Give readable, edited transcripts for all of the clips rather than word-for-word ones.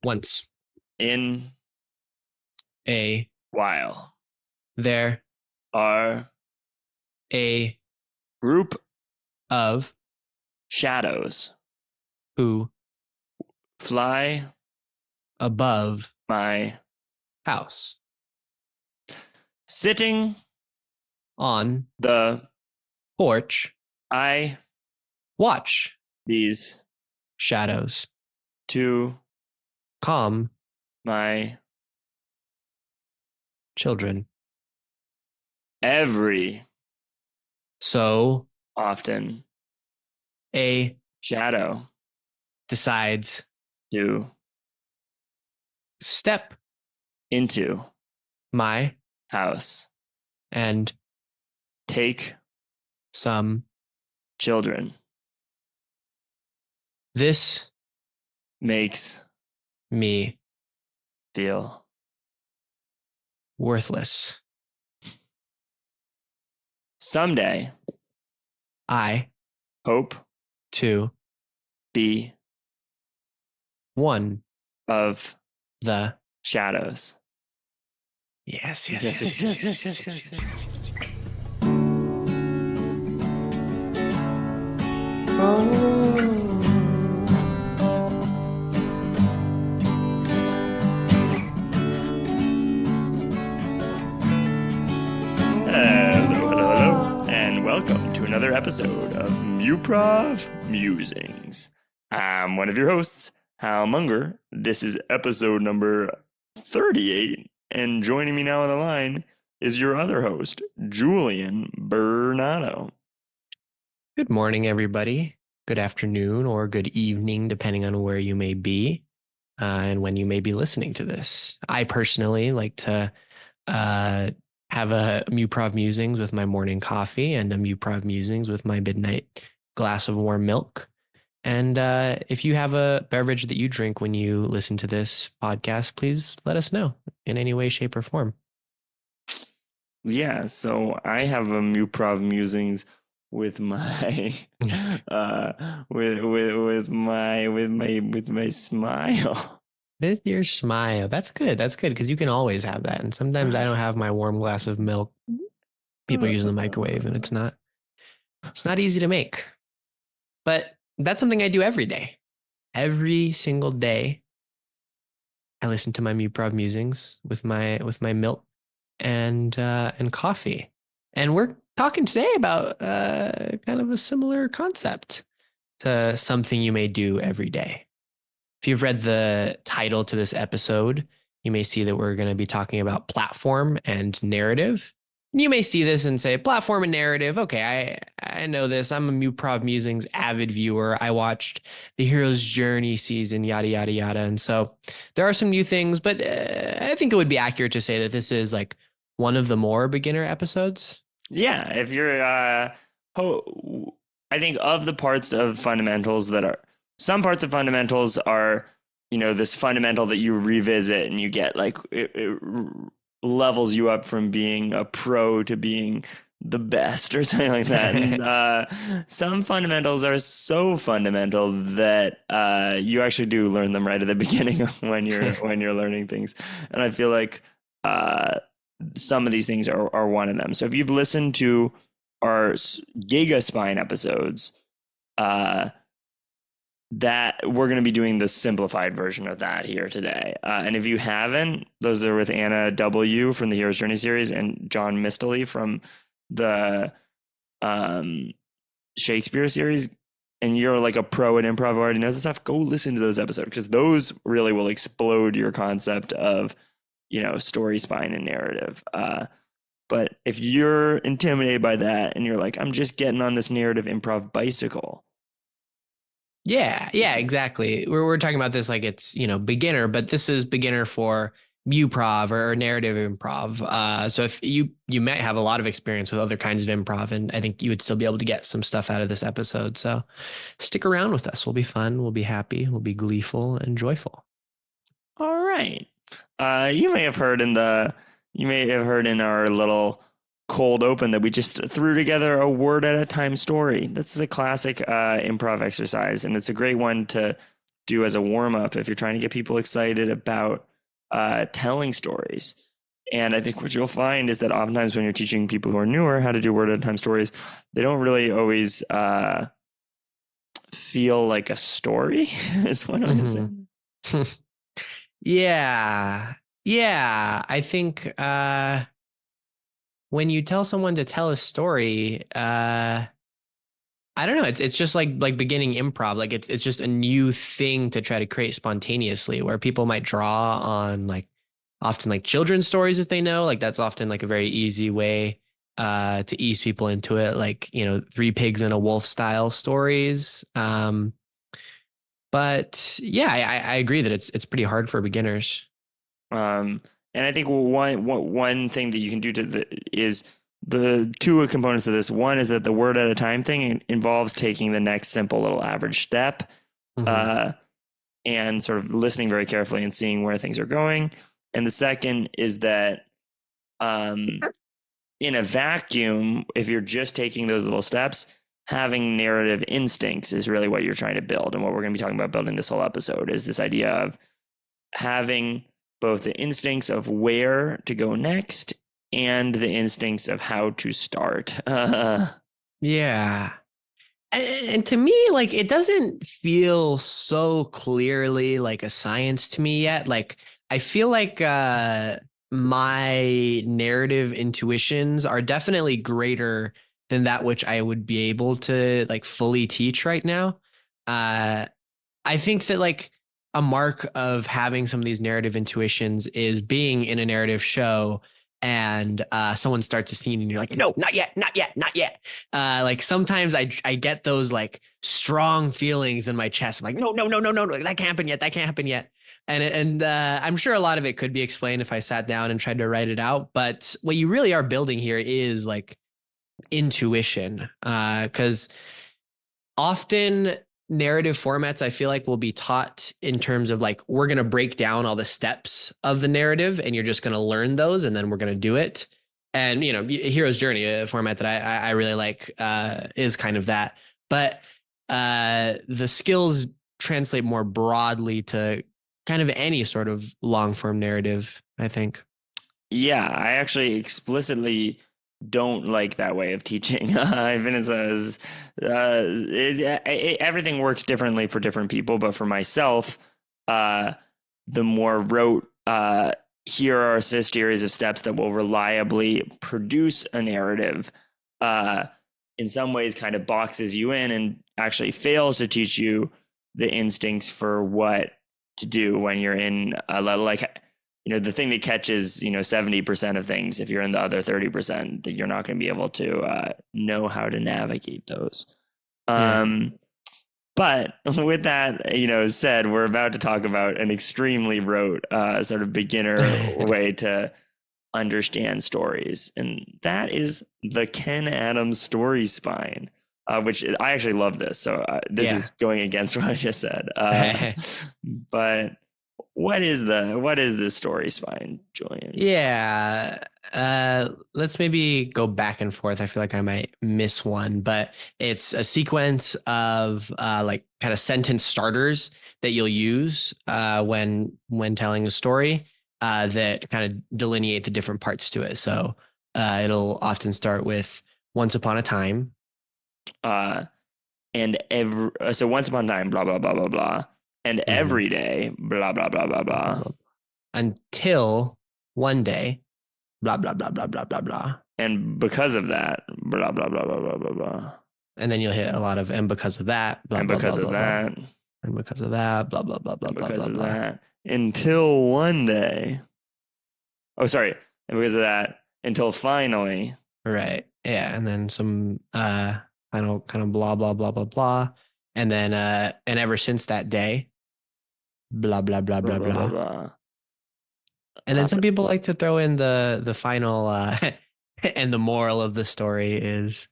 Once. In A. while. There. Are. A. Group. Of. Shadows. Who. Fly. Above. My. House. Sitting. On. The. Porch. I. Watch. These. Shadows. To. Calm. My. Children. Every. So. Often. A. Shadow. Decides. To. Step. Into. My. House. And. Take. Some. Children. This. Makes. Me. Feel. Worthless. Someday. I. Hope. To. Be. One. Of. The. Shadows. Yes. Hello, and welcome to another episode of Muprov Musings. I'm one of your hosts, Hal Munger. This is episode number 38, and joining me now on the line is your other host, Julian Bernardo. Good morning, everybody. Good afternoon or good evening, depending on where you may be and when you may be listening to this. I personally like to have a Muprov Musings with my morning coffee and a Muprov Musings with my midnight glass of warm milk. And if you have a beverage that you drink when you listen to this podcast, please let us know in any way, shape, or form. Yeah, so I have a Muprov Musings with my with my smile. With your smile. That's good. That's good because you can always have that. And sometimes I don't have my warm glass of milk. People are using the microwave and it's not easy to make. But that's something I do every day. Every single day, I listen to my Muprov Musings with my milk and coffee. And we're talking today about kind of a similar concept to something you may do every day. If you've read the title to this episode, you may see that we're going to be talking about platform and narrative. You may see this and say, platform and narrative. Okay, I know this. I'm a Muprov Musings avid viewer. I watched the Hero's Journey season, yada, yada, yada. And so there are some new things, but I think it would be accurate to say that this is like one of the more beginner episodes. Yeah, if you're, I think of the parts of fundamentals that are, some parts of fundamentals are, this fundamental that you revisit and you get like, it levels you up from being a pro to being the best or something like that. And some fundamentals are so fundamental that you actually do learn them right at the beginning of when you're learning things. And I feel like some of these things are one of them. So if you've listened to our Gigaspine episodes, that we're going to be doing the simplified version of that here today. And if you haven't, those are with Anna W. from the Hero's Journey series and John Mistally from the Shakespeare series. And you're like a pro at improv, already knows this stuff. Go listen to those episodes because those really will explode your concept of, story spine and narrative. But if you're intimidated by that and you're like, I'm just getting on this narrative improv bicycle. Yeah, exactly. We're talking about this like it's, beginner, but this is beginner for Muprov or narrative improv. So if you might have a lot of experience with other kinds of improv, and I think you would still be able to get some stuff out of this episode. So stick around with us. We'll be fun. We'll be happy. We'll be gleeful and joyful. All right. You may have heard in our little cold open that we just threw together a word at a time story. This is a classic improv exercise, and it's a great one to do as a warm up if you're trying to get people excited about telling stories. And I think what you'll find is that oftentimes when you're teaching people who are newer how to do word at a time stories, they don't really always feel like a story is what I'm saying. Yeah. Yeah. I think when you tell someone to tell a story, I don't know. It's just like beginning improv. Like it's just a new thing to try to create spontaneously, where people might draw on like often like children's stories that they know. Like that's often like a very easy way to ease people into it. Like, you know, Three Pigs and a Wolf style stories. But yeah, I agree that it's pretty hard for beginners. And I think one thing that you can do is the two components of this. One is that the word at a time thing involves taking the next simple little average step, Mm-hmm. and sort of listening very carefully and seeing where things are going. And the second is that in a vacuum, if you're just taking those little steps, having narrative instincts is really what you're trying to build. And what we're going to be talking about building this whole episode is this idea of having both the instincts of where to go next and the instincts of how to start. Yeah. And to me, like it doesn't feel so clearly like a science to me yet. Like I feel like my narrative intuitions are definitely greater than that which I would be able to like fully teach right now. Uh, I think that like a mark of having some of these narrative intuitions is being in a narrative show and someone starts a scene and you're like, no, not yet, not yet, not yet. Like sometimes I get those like strong feelings in my chest. I'm like, no, no, no, no, no, no, that can't happen yet. That can't happen yet. And I'm sure a lot of it could be explained if I sat down and tried to write it out. But what you really are building here is like intuition, because often narrative formats I feel like will be taught in terms of like we're going to break down all the steps of the narrative and you're just going to learn those and then we're going to do it. And you know, Hero's Journey, a format that I really like, is kind of that. But the skills translate more broadly to kind of any sort of long form narrative, I think. Yeah, I actually explicitly don't like that way of teaching. I've been as everything works differently for different people, but for myself, the more rote, here are a series of steps that will reliably produce a narrative, uh, in some ways kind of boxes you in and actually fails to teach you the instincts for what to do when you're in a like, the thing that catches 70% of things, if you're in the other 30%, that you're not going to be able to know how to navigate those. Yeah. But with that said, we're about to talk about an extremely rote sort of beginner way to understand stories, and that is the Ken Adams Storyspine, which I actually love this. So this Yeah. is going against what I just said, but what is the Storyspine, Julian? Yeah. Let's maybe go back and forth. I feel like I might miss one, but it's a sequence of like kind of sentence starters that you'll use when telling a story that kind of delineate the different parts to it. So it'll often start with once upon a time. Uh, and so once upon a time, blah blah blah blah blah, and Mm-hmm. every day, blah blah blah blah Blah, blah, blah, blah, until one day, blah, blah, blah, blah, blah, blah, blah. and because of that, blah blah blah blah blah blah blah, And then you'll hit a lot of, and because of that, blah, and blah, blah, because of blah, blah. that, And because of that, blah, blah, blah, blah, and blah, because blah, of blah. that, until one day. Oh, sorry, and because of that, until finally. Right. Yeah. And then some final kind of blah, blah, blah, blah, blah. And then and ever since that day, blah, blah, blah, Blah blah, blah blah blah. blah. And then some people like to throw in the final and the moral of the story is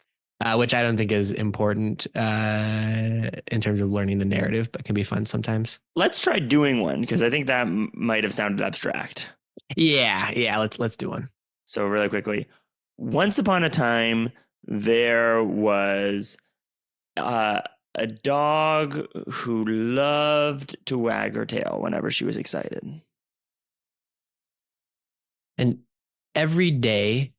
which I don't think is important in terms of learning the narrative, but can be fun sometimes. Let's try doing one because I think that might have sounded abstract. Yeah, yeah. Let's do one. So really quickly, once upon a time, there was a dog who loved to wag her tail whenever she was excited. And every day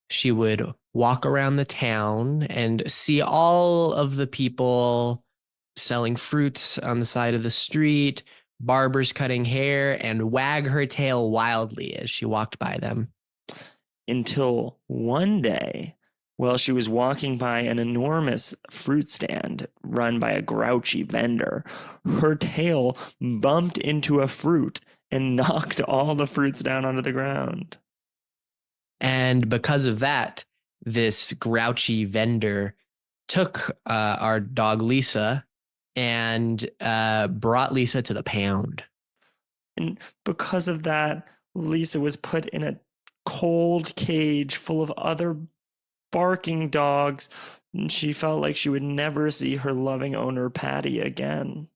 she would walk around the town and see all of the people selling fruits on the side of the street, barbers cutting hair, and wag her tail wildly as she walked by them. Until one day, while she was walking by an enormous fruit stand run by a grouchy vendor, her tail bumped into a fruit and knocked all the fruits down onto the ground. And because of that, this grouchy vendor took our dog Lisa and brought Lisa to the pound. And because of that, Lisa was put in a cold cage full of other barking dogs, and she felt like she would never see her loving owner Patty again.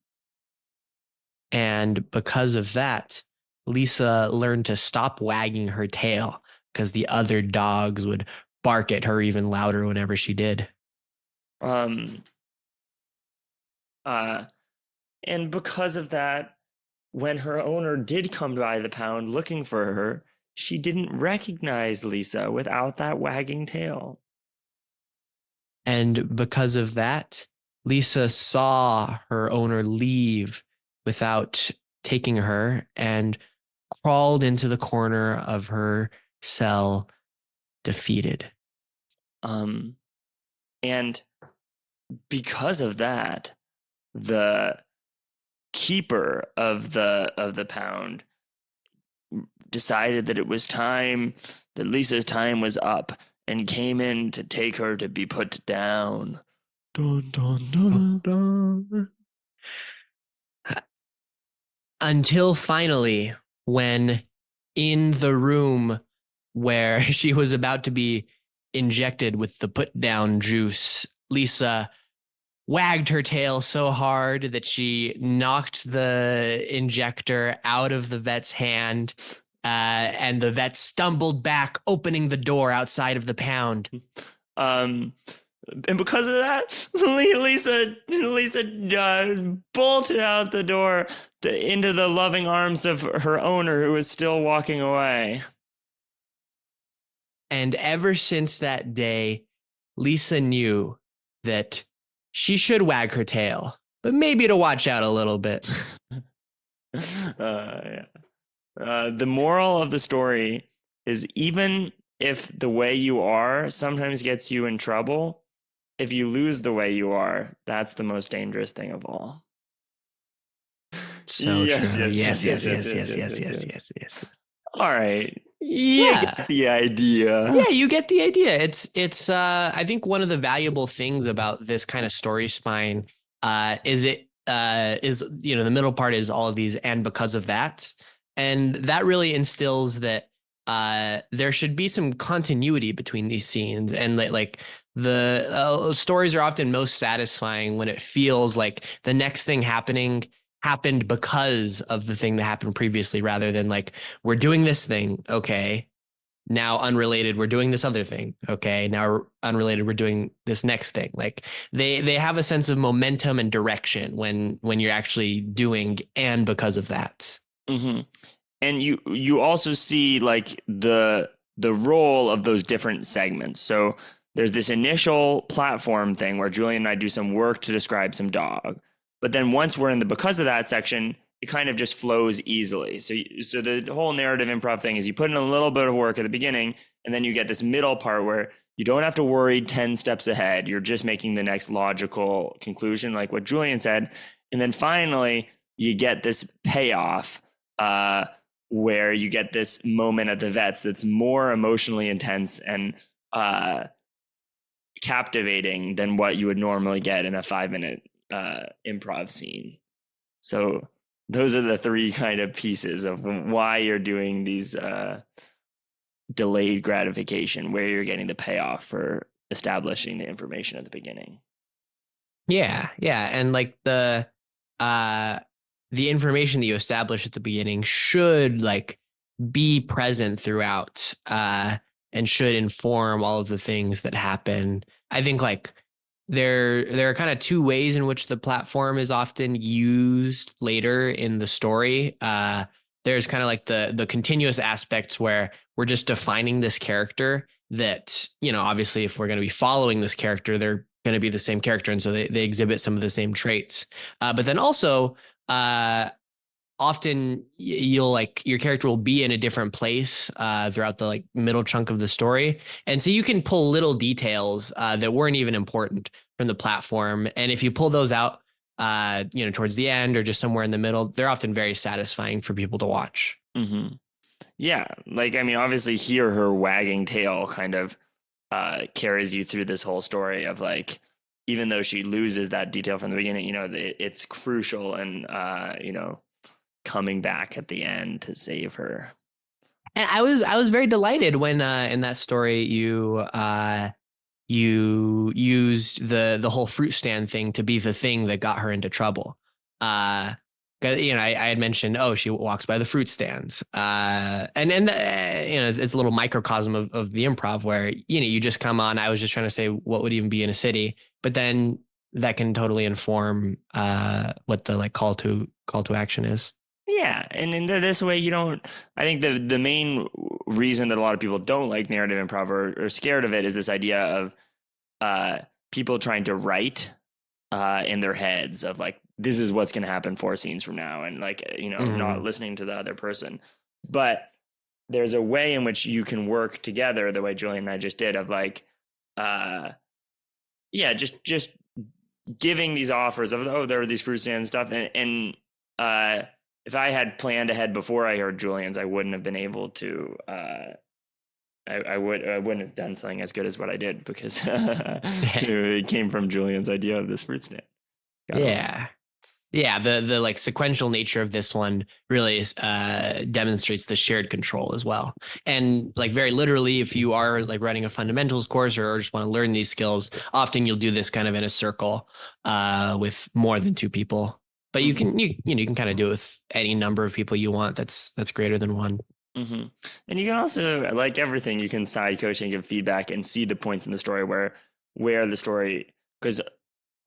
And because of that, Lisa learned to stop wagging her tail because the other dogs would bark at her even louder whenever she did. And because of that, when her owner did come by the pound looking for her, she didn't recognize Lisa without that wagging tail. And because of that, Lisa saw her owner leave without taking her and crawled into the corner of her cell, defeated. And because of that, the keeper of the pound decided that it was time, that Lisa's time was up, and came in to take her to be put down. Dun, dun, dun. Dun. Until finally, when in the room where she was about to be injected with the put down juice, Lisa wagged her tail so hard that she knocked the injector out of the vet's hand, and the vet stumbled back, opening the door outside of the pound. And because of that, Lisa bolted out the door into the loving arms of her owner, who was still walking away. And ever since that day, Lisa knew that she should wag her tail, but maybe to watch out a little bit. Yeah. The moral of the story is, even if the way you are sometimes gets you in trouble, if you lose the way you are, that's the most dangerous thing of all. So true. Yes. All right. Yeah. Get the idea. Yeah, you get the idea. It's I think one of the valuable things about this kind of story spine is the middle part is all of these and because of that. And that really instills that there should be some continuity between these scenes, and like the stories are often most satisfying when it feels like the next thing happened because of the thing that happened previously, rather than like, we're doing this thing, okay, now unrelated, we're doing this other thing, okay, now unrelated, we're doing this next thing. Like they have a sense of momentum and direction when you're actually doing and because of that. Mm-hmm. And you also see like the role of those different segments. So there's this initial platform thing where Julian and I do some work to describe some dog, but then once we're in the because of that section, it kind of just flows easily. So the whole narrative improv thing is you put in a little bit of work at the beginning, and then you get this middle part where you don't have to worry 10 steps ahead. You're just making the next logical conclusion, like what Julian said. And then finally, you get this payoff where you get this moment at the vets that's more emotionally intense and captivating than what you would normally get in a 5-minute improv scene. So those are the three kind of pieces of why you're doing these delayed gratification, where you're getting the payoff for establishing the information at the beginning. Yeah. And like the information that you establish at the beginning should like be present throughout and should inform all of the things that happen. I think like there are kind of two ways in which the platform is often used later in the story. There's kind of like the continuous aspects where we're just defining this character that, obviously if we're going to be following this character, they're going to be the same character. And so they exhibit some of the same traits. But then also, often you'll like your character will be in a different place throughout the like middle chunk of the story, and so you can pull little details that weren't even important from the platform, and if you pull those out towards the end or just somewhere in the middle, they're often very satisfying for people to watch. Mm-hmm. Yeah, like I mean, obviously, here her wagging tail kind of carries you through this whole story of like, even though she loses that detail from the beginning, it's crucial and coming back at the end to save her. And I was very delighted when in that story you used the whole fruit stand thing to be the thing that got her into trouble. 'Cause, I had mentioned, oh, she walks by the fruit stands, and it's a little microcosm of the improv where you just come on. I was just trying to say what would even be in a city, but then that can totally inform what the like call to action is. Yeah, and in this way, you don't. I think the main reason that a lot of people don't like narrative improv or are scared of it is this idea of uh, people trying to write in their heads of like, this is what's going to happen 4 scenes from now, and like not listening to the other person. But there's a way in which you can work together, the way Julian and I just did, of like, yeah, just giving these offers of, oh, there are these fruit stands and stuff, and if I had planned ahead before I heard Julian's, I wouldn't have been able to. I wouldn't have done something as good as what I did because it came from Julian's idea of this fruit stand. Yeah. Yeah, the like sequential nature of this one really demonstrates the shared control as well. And like very literally, if you are like running a fundamentals course or just want to learn these skills, often you'll do this kind of in a circle with more than two people. But you can you can kind of do it with any number of people you want. That's greater than one. Mm-hmm. And you can also, like everything, you can side coach and give feedback and see the points in the story where the story, because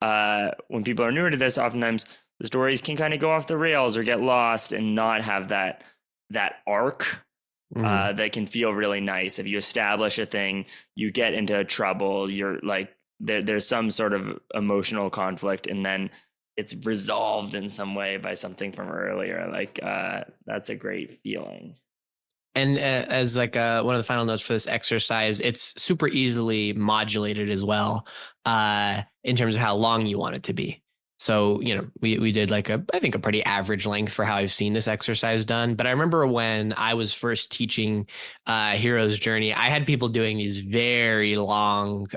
when people are newer to this, oftentimes the stories can kind of go off the rails or get lost and not have that arc that can feel really nice. If you establish a thing, you get into trouble, you're like, there's some sort of emotional conflict, and then it's resolved in some way by something from earlier. Like that's a great feeling. And as like one of the final notes for this exercise, it's super easily modulated as well in terms of how long you want it to be. So, we did like I think a pretty average length for how I've seen this exercise done. But I remember when I was first teaching Hero's Journey, I had people doing these very long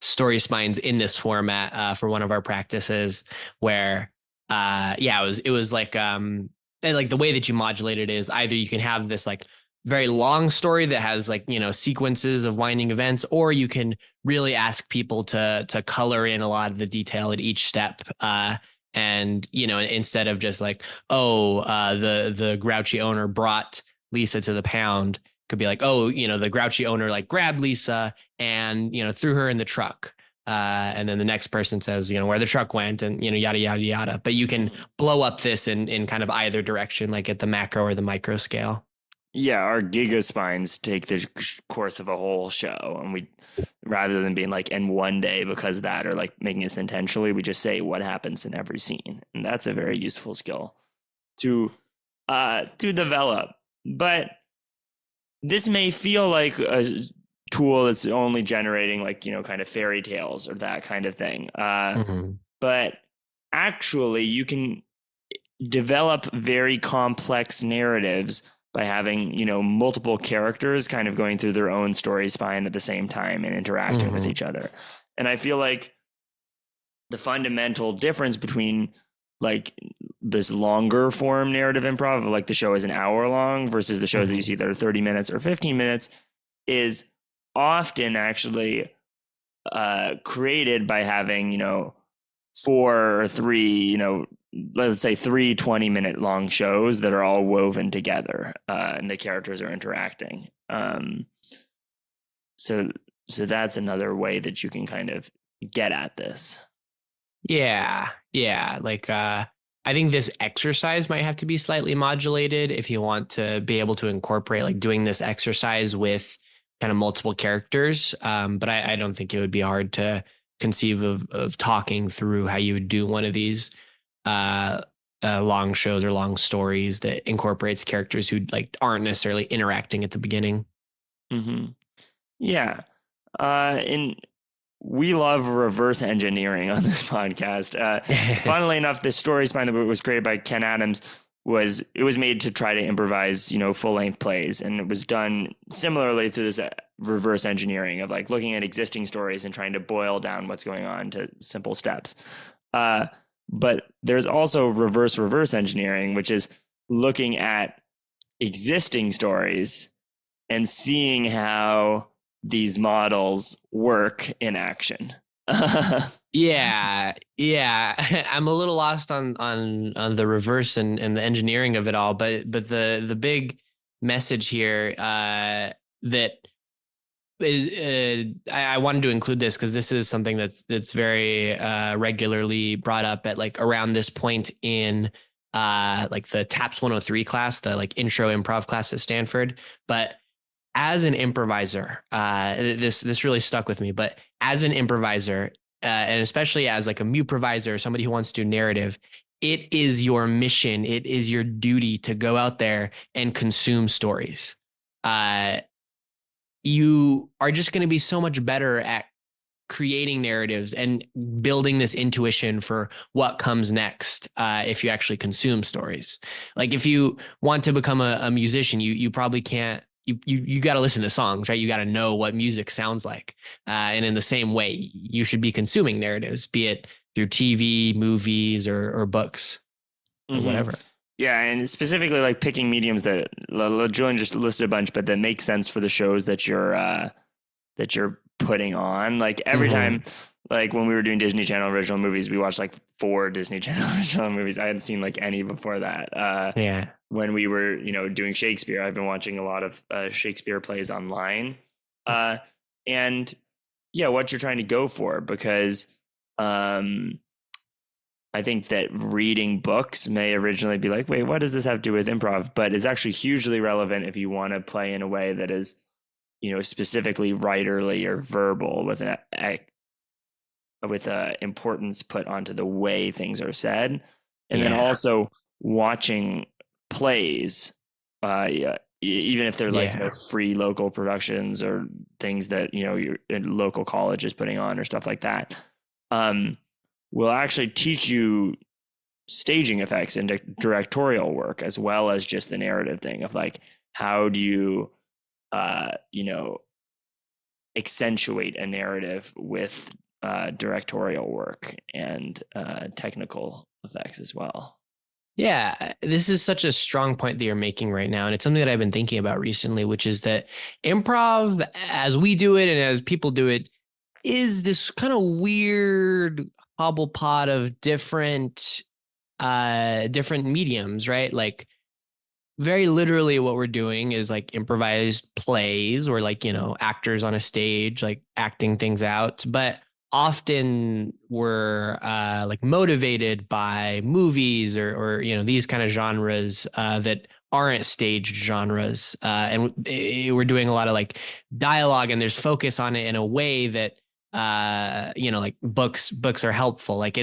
story spines in this format for one of our practices where, it was like, and like the way that you modulate it is either you can have this like very long story that has like sequences of winding events, or you can really ask people to color in a lot of the detail at each step, and instead of just like, oh, the grouchy owner brought Lisa to the pound, could be like, oh, the grouchy owner like grabbed Lisa and threw her in the truck. And then the next person says, where the truck went, and yada yada yada. But you can blow up this in kind of either direction, like at the macro or the micro scale. Yeah, our giga spines take the course of a whole show, and we, rather than being like in one day because of that, or like making this intentionally, we just say what happens in every scene, and that's a very useful skill to develop. But this may feel like a tool that's only generating like kind of fairy tales or that kind of thing, but actually you can develop very complex narratives by having multiple characters kind of going through their own story spine at the same time and interacting with each other. And I feel like the fundamental difference between like this longer form narrative improv, like the show is an hour long, versus the shows that you see that are 30 minutes or 15 minutes, is often actually created by having 4 or 3 let's say 3 20-minute long shows that are all woven together, and the characters are interacting. So that's another way that you can kind of get at this. Yeah. Yeah. Like I think this exercise might have to be slightly modulated if you want to be able to incorporate like doing this exercise with kind of multiple characters. But I don't think it would be hard to conceive of talking through how you would do one of these uh, long shows or long stories that incorporates characters who like aren't necessarily interacting at the beginning. Hmm. Yeah. And we love reverse engineering on this podcast. Funnily enough, the Storyspine that was created by Ken Adams was made to try to improvise, full length plays, and it was done similarly through this reverse engineering of like looking at existing stories and trying to boil down what's going on to simple steps. Uh, but there's also reverse engineering, which is looking at existing stories and seeing how these models work in action. Yeah, yeah. I'm a little lost on the reverse and the engineering of it all, but the big message here that is I wanted to include this because this is something that's very regularly brought up at like around this point in like the TAPS 103 class, the like intro improv class at Stanford. But as an improviser, this really stuck with me. But as an improviser, and especially as like a muproviser, somebody who wants to do narrative, it is your mission, it is your duty to go out there and consume stories. Uh, you are just going to be so much better at creating narratives and building this intuition for what comes next if you actually consume stories. Like if you want to become a musician, you probably can't. You got to listen to songs, right? You got to know what music sounds like. And in the same way, you should be consuming narratives, be it through TV, movies, or books or Hmm. whatever. Yeah, and specifically like picking mediums that Julian just listed a bunch, but that make sense for the shows that you're putting on. Like every Mm-hmm. time, like when we were doing Disney Channel original movies, we watched like 4 Disney Channel original movies. I hadn't seen like any before that. Yeah. When we were, doing Shakespeare, I've been watching a lot of Shakespeare plays online. Uh, and yeah, what you're trying to go for, because um, I think that reading books may originally be like, wait, what does this have to do with improv? But it's actually hugely relevant if you want to play in a way that is, specifically writerly or verbal with a importance put onto the way things are said, and then Yeah. also watching plays, yeah, even if they're like Yeah. free local productions or things that your local college is putting on or stuff like that, um, will actually teach you staging effects and directorial work as well as just the narrative thing of like how do you uh, you know accentuate a narrative with directorial work and technical effects as well. Yeah, this is such a strong point that you're making right now. And it's something that I've been thinking about recently, which is that improv, as we do it and as people do it, is this kind of weird hobble pot of different mediums, right? Like very literally what we're doing is like improvised plays or like, actors on a stage, like acting things out. But often we're like motivated by movies or these kind of genres that aren't staged genres. And we're doing a lot of like dialogue and there's focus on it in a way that, like books are helpful. Like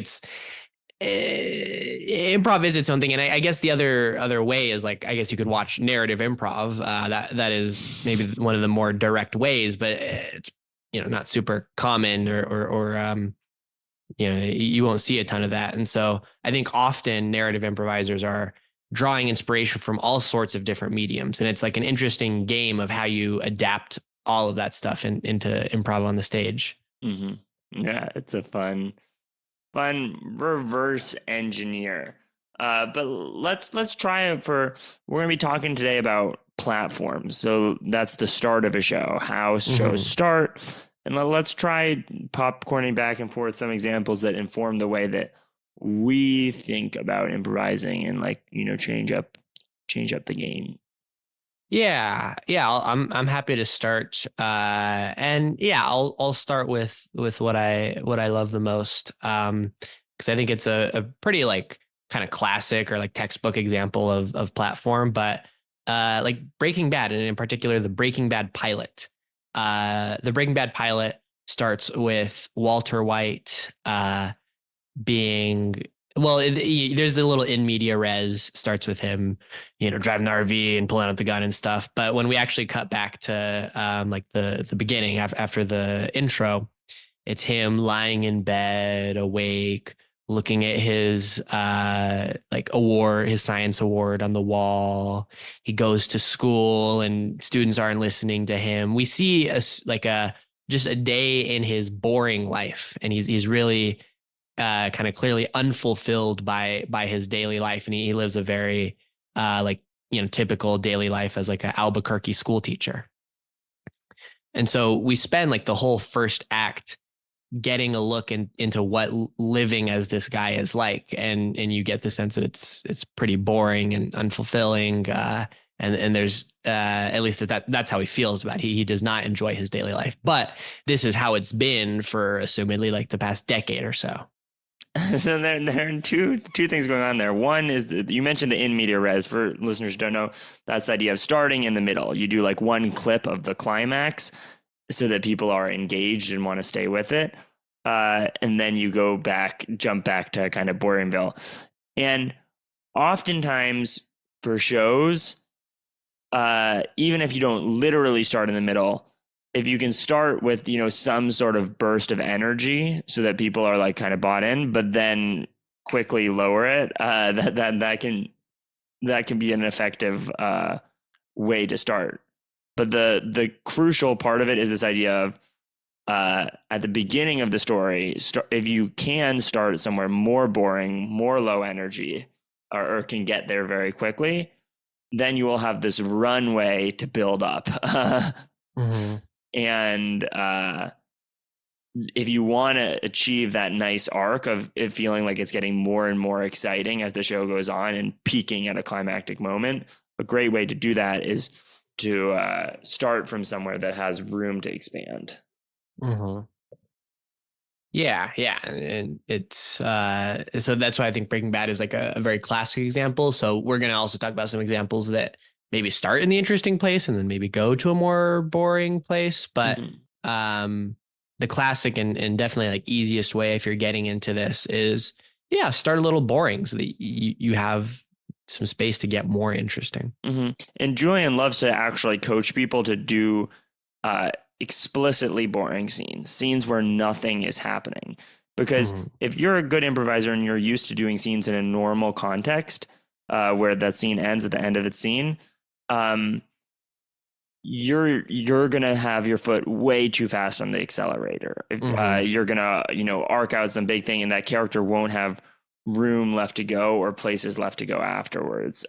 improv is its own thing, and I guess the other way is like I guess you could watch narrative improv. That is maybe one of the more direct ways, but it's not super common or you won't see a ton of that. And so I think often narrative improvisers are drawing inspiration from all sorts of different mediums, and it's like an interesting game of how you adapt all of that stuff into improv on the stage. Mm-hmm. Yeah, it's a fun reverse engineer. But let's try it for. We're gonna be talking today about platforms. So that's the start of a show. How shows Mm-hmm. start, and let's try popcorning back and forth some examples that inform the way that we think about improvising and like change up the game. Yeah. I'm happy to start. And yeah, I'll start with what I love the most. Because I think it's a pretty like kind of classic or like textbook example of platform, but like Breaking Bad, and in particular the Breaking Bad pilot. The Breaking Bad pilot starts with Walter White being well, there's the little in media res starts with him, driving the RV and pulling out the gun and stuff. But when we actually cut back to like the beginning after the intro, it's him lying in bed, awake, looking at his like award, his science award on the wall. He goes to school and students aren't listening to him. We see like a just a day in his boring life, and he's really kind of clearly unfulfilled by his daily life, and he lives a very like typical daily life as like an Albuquerque school teacher. And so we spend like the whole first act getting a look into what living as this guy is like, and you get the sense that it's pretty boring and unfulfilling. And there's at least that's how he feels about it. He does not enjoy his daily life, but this is how it's been for assumedly like the past decade or so. So there are two things going on there. One is you mentioned the in media res. For listeners who don't know, that's the idea of starting in the middle. You do like one clip of the climax so that people are engaged and want to stay with it. And then you jump back to kind of Boringville. And oftentimes for shows, even if you don't literally start in the middle, if you can start with, some sort of burst of energy so that people are like kind of bought in, but then quickly lower it, that can be an effective way to start. But the crucial part of it is this idea of at the beginning of the story, if you can start somewhere more boring, more low energy, or can get there very quickly, then you will have this runway to build up. Mm-hmm. And if you want to achieve that nice arc of it feeling like it's getting more and more exciting as the show goes on and peaking at a climactic moment, a great way to do that is to start from somewhere that has room to expand. Mm-hmm. Yeah, and it's so that's why I think Breaking Bad is like a very classic example. So we're gonna also talk about some examples that maybe start in the interesting place and then maybe go to a more boring place. But um, the classic and definitely like easiest way if you're getting into this is start a little boring so that you have some space to get more interesting. Mm-hmm. And Julian loves to actually coach people to do explicitly boring scenes where nothing is happening. Because if you're a good improviser and you're used to doing scenes in a normal context, where that scene ends at the end of its scene, you're gonna have your foot way too fast on the accelerator. You're gonna arc out some big thing, and that character won't have room left to go or places left to go afterwards.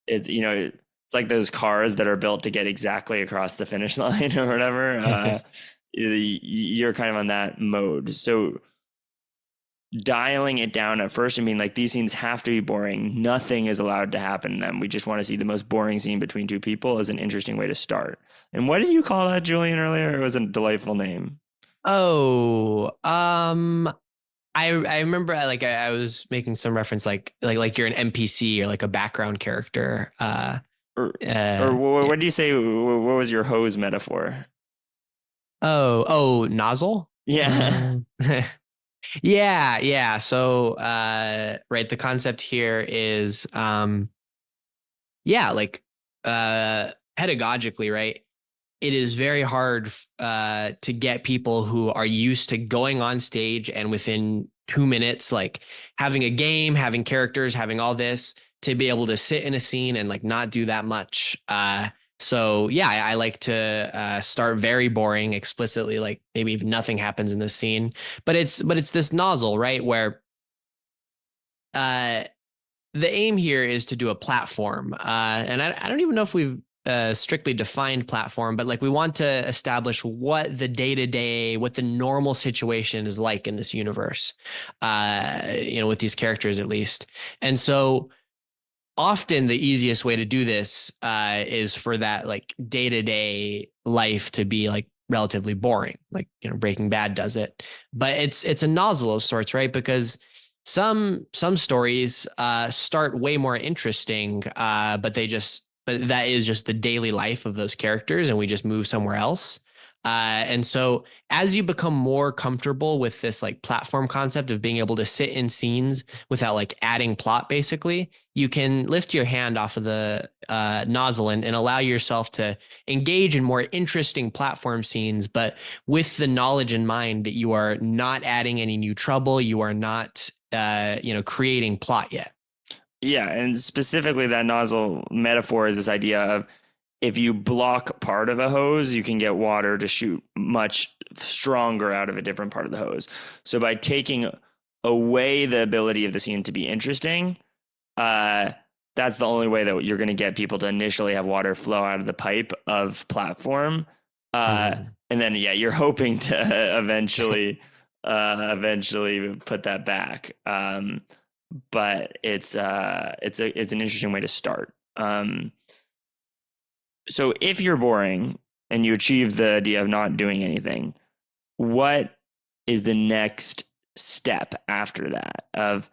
It's like those cars that are built to get exactly across the finish line or whatever. You're kind of on that mode. So dialing it down at first and being like, these scenes have to be boring. Nothing is allowed to happen in them. We just want to see the most boring scene between two people is an interesting way to start. And what did you call that, Julian, earlier? It was a delightful name. Oh, I remember I was making some reference like you're an NPC or like a background character. Or what do you say? What was your hose metaphor? Oh, nozzle. Yeah. Yeah. So right, the concept here is like pedagogically, right? It is very hard to get people who are used to going on stage and within 2 minutes, like having a game, having characters, having all this, to be able to sit in a scene and like not do that much. So yeah, I like to start very boring, explicitly, like maybe if nothing happens in this scene, but it's this nozzle, right? Where uh, the aim here is to do a platform, and I don't even know if we've strictly defined platform, but like we want to establish what the day-to-day, what the normal situation is like in this universe, with these characters at least. And so often the easiest way to do this is for that like day-to-day life to be like relatively boring, like Breaking Bad does it. But it's a nozzle of sorts, right? Because some stories start way more interesting, but that is just the daily life of those characters, and we just move somewhere else. And so as you become more comfortable with this like platform concept of being able to sit in scenes without like adding plot, basically, you can lift your hand off of the nozzle and allow yourself to engage in more interesting platform scenes, but with the knowledge in mind that you are not adding any new trouble, you are not, creating plot yet. Yeah, and specifically that nozzle metaphor is this idea of if you block part of a hose, you can get water to shoot much stronger out of a different part of the hose. So by taking away the ability of the scene to be interesting, that's the only way that you're going to get people to initially have water flow out of the pipe of platform. And then, yeah, you're hoping to eventually put that back. But it's an interesting way to start. So if you're boring and you achieve the idea of not doing anything, what is the next step after that? Of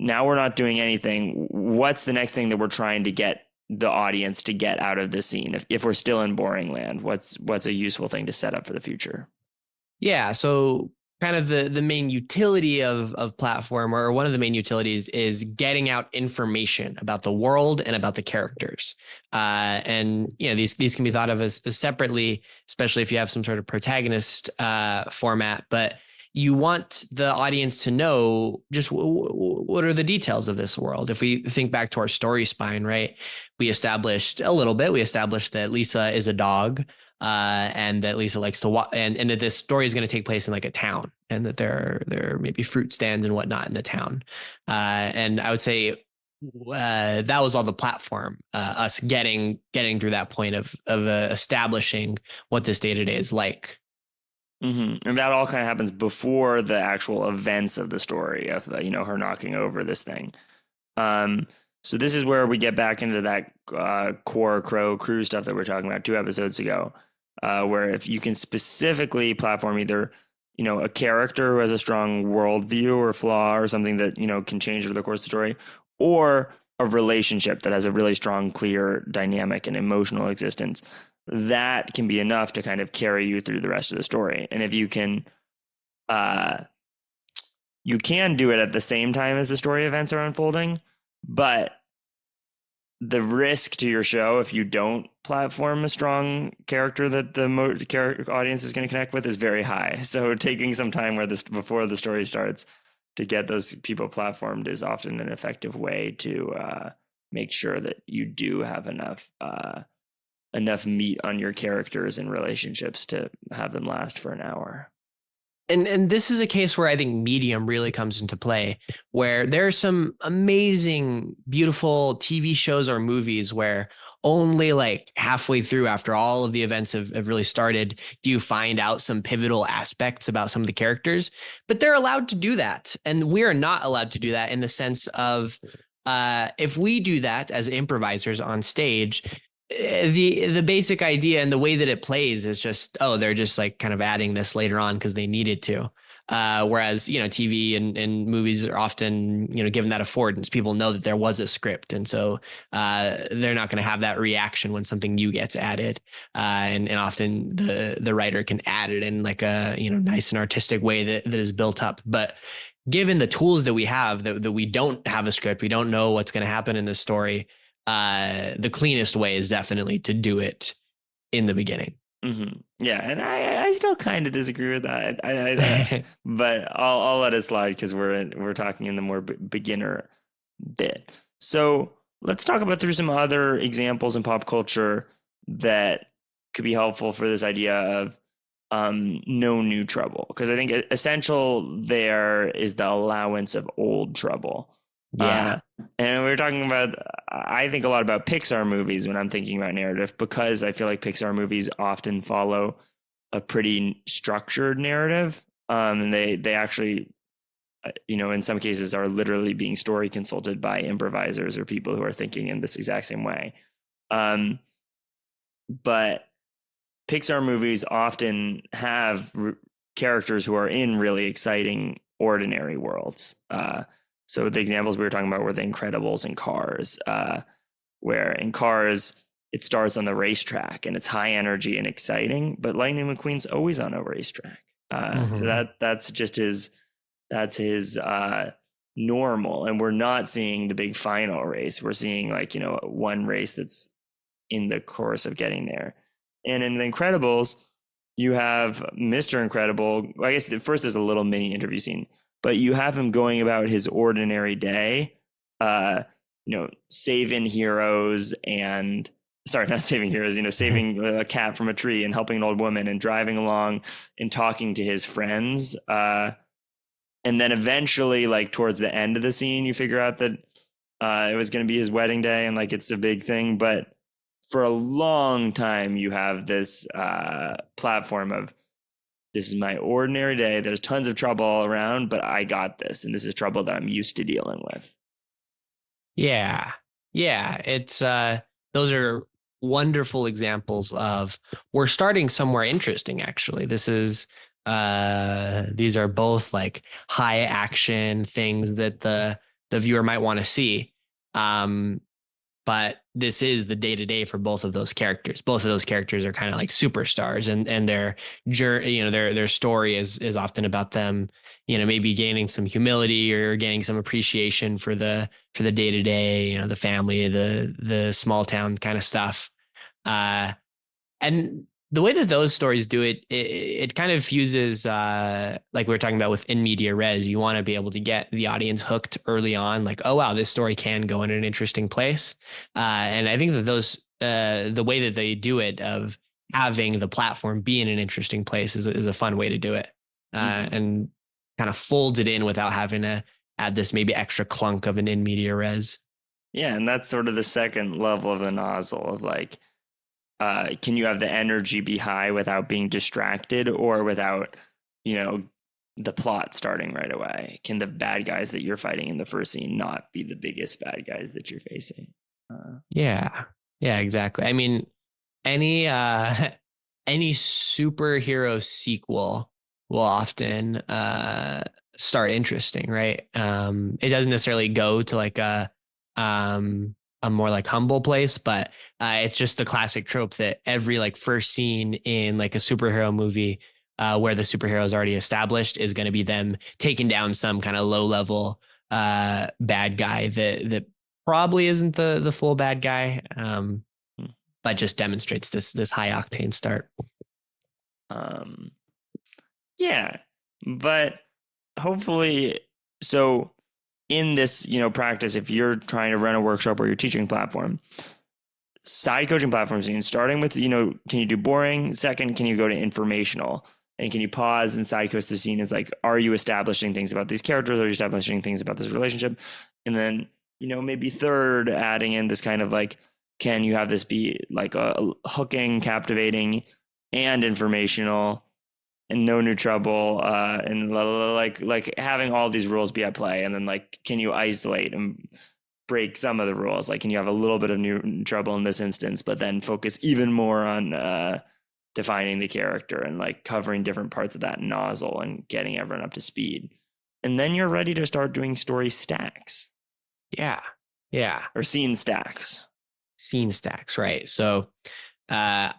now we're not doing anything. What's the next thing that we're trying to get the audience to get out of the scene? If we're still in boring land, what's a useful thing to set up for the future? Yeah, so kind of the main utility of platform, or one of the main utilities, is getting out information about the world and about the characters. And these can be thought of as separately, especially if you have some sort of protagonist format. But you want the audience to know just what are the details of this world. If we think back to our story spine, right? We established a little bit. We established that Lisa is a dog. And that Lisa likes to walk, and that this story is going to take place in like a town, and that there may be fruit stands and whatnot in the town. And I would say that was all the platform, us getting through that point of establishing what this day to day is like. Mm-hmm. And that all kind of happens before the actual events of the story of her knocking over this thing. So this is where we get back into that core Crow crew stuff that we are talking about 2 episodes ago, where if you can specifically platform either a character who has a strong worldview or flaw or something that can change over the course of the story, or a relationship that has a really strong, clear dynamic and emotional existence, that can be enough to kind of carry you through the rest of the story. And if you can do it at the same time as the story events are unfolding, but the risk to your show, if you don't platform a strong character that the audience is going to connect with, is very high. So taking some time before the story starts to get those people platformed is often an effective way to make sure that you do have enough meat on your characters and relationships to have them last for an hour. And this is a case where I think medium really comes into play, where there are some amazing, beautiful TV shows or movies where only like halfway through, after all of the events have really started, do you find out some pivotal aspects about some of the characters. But they're allowed to do that. And we are not allowed to do that, in the sense of if we do that as improvisers on stage, the basic idea and the way that it plays is just, they're just like kind of adding this later on because they needed to. Whereas, TV and movies are often, given that affordance. People know that there was a script. And so they're not going to have that reaction when something new gets added. And often the writer can add it in like a, nice and artistic way that is built up. But given the tools that we have, that we don't have a script, we don't know what's going to happen in this story. The cleanest way is definitely to do it in the beginning. Mm-hmm. Yeah, and I still kind of disagree with that. But I'll let it slide because we're talking in the more beginner bit. So let's talk about through some other examples in pop culture that could be helpful for this idea of no new trouble, because I think essential there is the allowance of old trouble. Yeah. And we were talking about, I think a lot about Pixar movies when I'm thinking about narrative, because I feel like Pixar movies often follow a pretty structured narrative. And they actually in some cases are literally being story consulted by improvisers or people who are thinking in this exact same way. But Pixar movies often have characters who are in really exciting, ordinary worlds. So the examples we were talking about were The Incredibles and Cars, where in Cars, it starts on the racetrack and it's high energy and exciting, but Lightning McQueen's always on a racetrack. That's just his normal. And we're not seeing the big final race. We're seeing one race that's in the course of getting there. And in The Incredibles, you have Mr. Incredible. I guess first there's a little mini interview scene, but you have him going about his ordinary day, saving heroes and not saving heroes, saving a cat from a tree and helping an old woman and driving along and talking to his friends. And then eventually, towards the end of the scene, you figure out that it was going to be his wedding day and it's a big thing. But for a long time, you have this platform of, this is my ordinary day. There's tons of trouble all around, but I got this. And this is trouble that I'm used to dealing with. Yeah. Yeah. It's, those are wonderful examples of, we're starting somewhere interesting, actually. These are both high action things that the viewer might want to see. But this is the day to day for both of those characters. Both of those characters are kind of like superstars, and their journey, their story is often about them, maybe gaining some humility or gaining some appreciation for the day to day, the family, the small town kind of stuff. And the way that those stories do it, it kind of fuses, like we were talking about with in media res, you want to be able to get the audience hooked early on, oh, wow, this story can go in an interesting place. And I think that the way that they do it, of having the platform be in an interesting place, is a fun way to do it. And kind of folds it in without having to add this maybe extra clunk of an in media res. Yeah, and that's sort of the second level of the nozzle of can you have the energy be high without being distracted or without, the plot starting right away? Can the bad guys that you're fighting in the first scene not be the biggest bad guys that you're facing? Yeah, exactly. I mean, any superhero sequel will often start interesting, right? It doesn't necessarily go to a more humble place, but it's just the classic trope that every first scene in a superhero movie where the superhero is already established is going to be them taking down some kind of low level bad guy that probably isn't the full bad guy, but just demonstrates this high octane start. Yeah, but hopefully, so in this, practice, if you're trying to run a workshop or you're teaching platform, side coaching platforms, starting with, can you do boring? Second, can you go to informational? And can you pause and side coach the scene is are you establishing things about these characters? Are you establishing things about this relationship? And then, maybe third, adding in this kind of can you have this be a hooking, captivating, and informational, and no new trouble, and having all these rules be at play, and then can you isolate and break some of the rules? Can you have a little bit of new trouble in this instance, but then focus even more on defining the character and covering different parts of that nozzle and getting everyone up to speed, and then you're ready to start doing story stacks. Yeah, or scene stacks. Right? So, I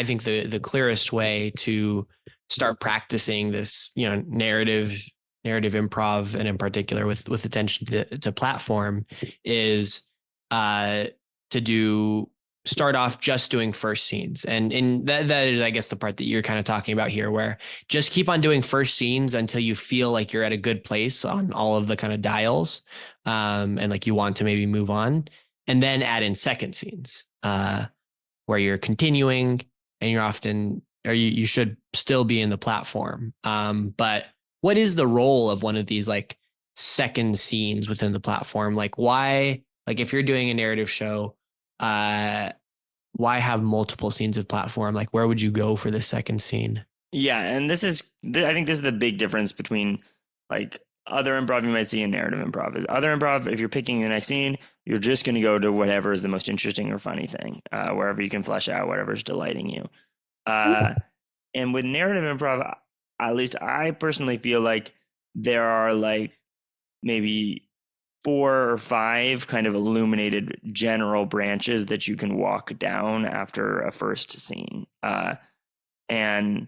think the clearest way to start practicing this, narrative improv, and in particular with attention to platform, is to start off just doing first scenes. And that is, I guess, the part that you're kind of talking about here, where just keep on doing first scenes until you feel like you're at a good place on all of the kind of dials, and you want to maybe move on, and then add in second scenes, where you're continuing, and you're often, or you should still be in the platform. But what is the role of one of these second scenes within the platform? Why, if you're doing a narrative show, why have multiple scenes of platform? Where would you go for the second scene? Yeah, and I think this is the big difference between other improv you might see in narrative improv is other improv. If you're picking the next scene, you're just going to go to whatever is the most interesting or funny thing, wherever you can flesh out whatever's delighting you. And with narrative improv, at least I personally feel like there are like maybe 4 or 5 kind of illuminated general branches that you can walk down after a first scene. And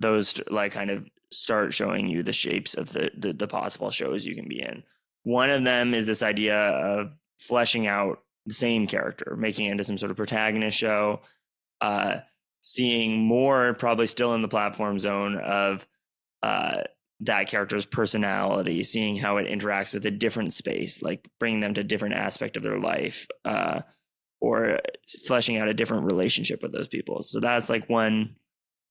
those like kind of start showing you the shapes of the possible shows you can be in. One of them is this idea of fleshing out the same character, making it into some sort of protagonist show, seeing more probably still in the platform zone of that character's personality, seeing how it interacts with a different space, like bringing them to a different aspect of their life, or fleshing out a different relationship with those people. So that's like one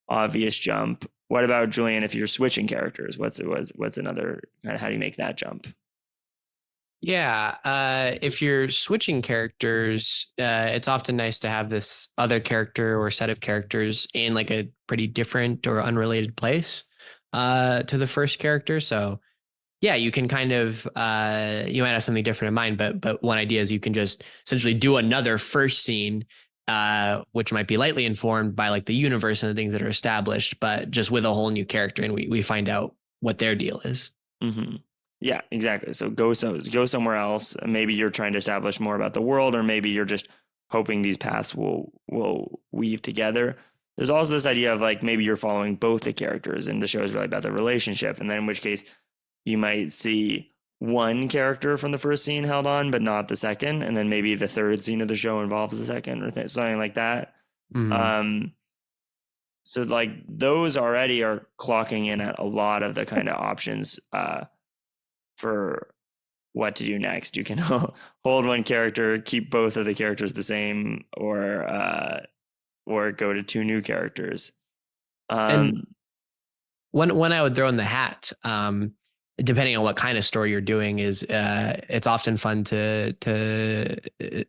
obvious jump. What about Julian? If you're switching characters, what's another kind of, how do you make that jump? Yeah, if you're switching characters, it's often nice to have this other character or set of characters in like a pretty different or unrelated place to the first character. So yeah, you can kind of you might have something different in mind, but one idea is you can just essentially do another first scene, which might be lightly informed by like the universe and the things that are established, but just with a whole new character, and we find out what their deal is. Mm-hmm. Yeah, exactly. So go somewhere else. Maybe you're trying to establish more about the world, or maybe you're just hoping these paths will weave together. There's also this idea of like maybe you're following both the characters, and the show is really about the relationship, and then in which case you might see one character from the first scene held on, but not the second, and then maybe the third scene of the show involves the second, or something like that. Mm. So like those already are clocking in at a lot of the kind of options for what to do next. You can hold one character, keep both of the characters the same, or go to 2 new characters. And one I would throw in the hat, depending on what kind of story you're doing, is it's often fun to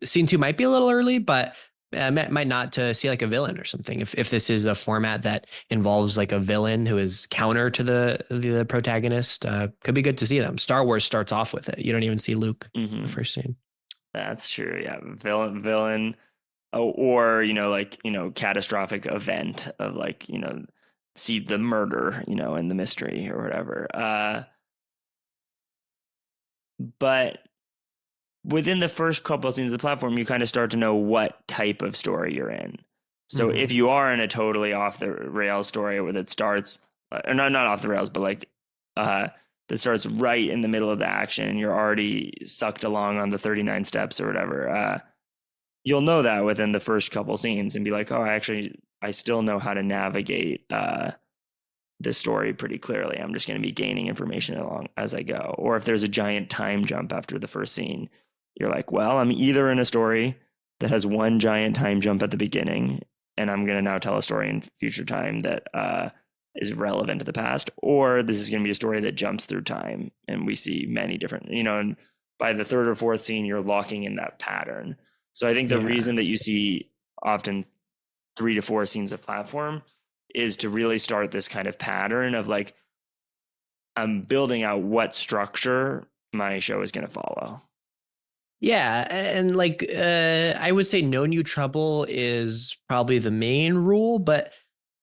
scene 2 might be a little early, but might not, to see like a villain or something. If this is a format that involves like a villain who is counter to the protagonist, could be good to see them. Star Wars starts off with it. You don't even see Luke in the first scene. That's true. Yeah, villain. Oh, or like catastrophic event of like see the murder and the mystery or whatever. But within the first couple of scenes of the platform, you kind of start to know what type of story you're in. So if you are in a totally off the rails story where that starts, not off the rails, but like that starts right in the middle of the action, and you're already sucked along on the 39 steps or whatever, you'll know that within the first couple scenes and be like, oh, I still know how to navigate this story pretty clearly. I'm just going to be gaining information along as I go. Or if there's a giant time jump after the first scene, you're like, well, I'm either in a story that has one giant time jump at the beginning, and I'm going to now tell a story in future time that is relevant to the past, or this is going to be a story that jumps through time, and we see many different, and by the third or fourth scene, you're locking in that pattern. So I think the reason that you see often 3 to 4 scenes of platform is to really start this kind of pattern of like, I'm building out what structure my show is going to follow. Yeah, and like I would say no new trouble is probably the main rule, but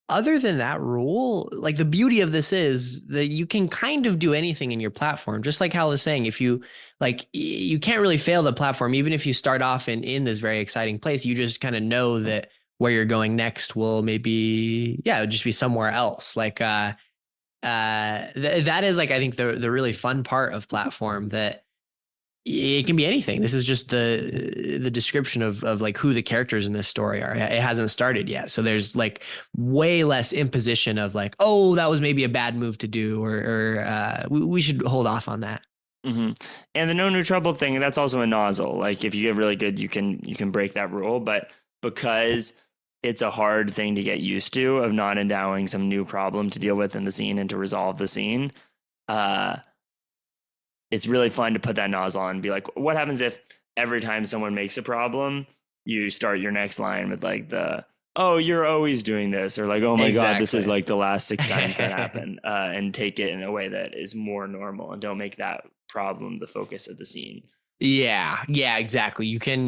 other than that rule, like the beauty of this is that you can kind of do anything in your platform. Just like Hal is saying, if you like, you can't really fail the platform, even if you start off in this very exciting place. You just kind of know that where you're going next will maybe, just be somewhere else. Like that is like, I think the really fun part of platform, that it can be anything. This is just the description of like who the characters in this story are. It hasn't started yet, so there's like way less imposition of like, oh, that was maybe a bad move to do, or we should hold off on that. And the no new trouble thing, that's also a nozzle. Like if you get really good, you can break that rule, but because it's a hard thing to get used to, of not endowing some new problem to deal with in the scene and to resolve the scene, it's really fun to put that nozzle on and be like, what happens if every time someone makes a problem, you start your next line with like oh, you're always doing this, or like, oh my God, this is Exactly. like the last 6 times that happened, and take it in a way that is more normal and don't make that problem the focus of the scene. Yeah, yeah, exactly. You can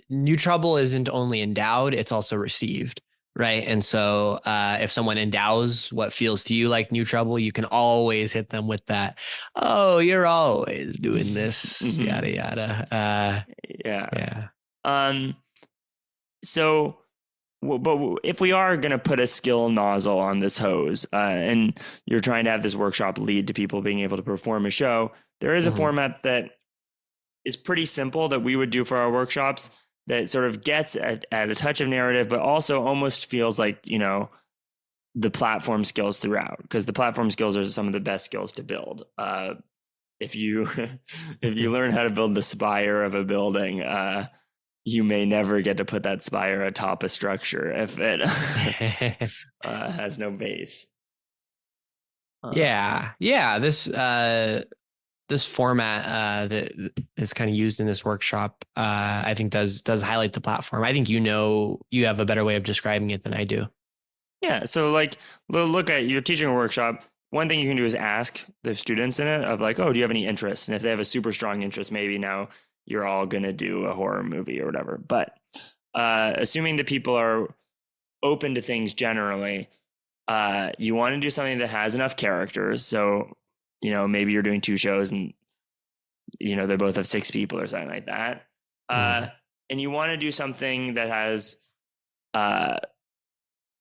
new trouble isn't only endowed, it's also received, right? And so if someone endows what feels to you like new trouble, you can always hit them with that, oh, you're always doing this, Hmm. yada yada. Yeah. Yeah. Um. So, but if we are going to put a skill nozzle on this hose, and you're trying to have this workshop lead to people being able to perform a show, there is a Hmm. format that is pretty simple that we would do for our workshops that sort of gets at a touch of narrative, but also almost feels like, the platform skills throughout, because the platform skills are some of the best skills to build. If you if you learn how to build the spire of a building, you may never get to put that spire atop a structure if it has no base. Yeah, yeah. This format that is kind of used in this workshop, I think does highlight the platform. I think you have a better way of describing it than I do. Yeah. So like look at you're teaching a workshop. One thing you can do is ask the students in it of like, oh, do you have any interest? And if they have a super strong interest, maybe now you're all gonna do a horror movie or whatever. But assuming that people are open to things generally, you want to do something that has enough characters. So, maybe you're doing two shows and they both have 6 people or something like that. Uh, Mhm. and you want to do something that has uh,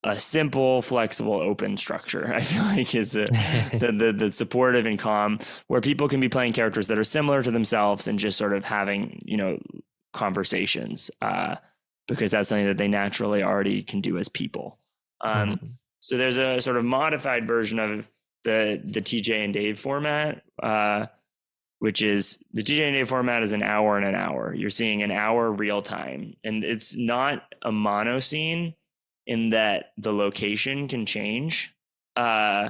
a simple, flexible, open structure. I feel like is the supportive and calm, where people can be playing characters that are similar to themselves and just sort of having conversations, because that's something that they naturally already can do as people. Um, Mhm. so there's a sort of modified version of the TJ and Dave format, which is the TJ and Dave format is an hour and an hour. You're seeing an hour real time, and it's not a mono scene in that the location can change, uh,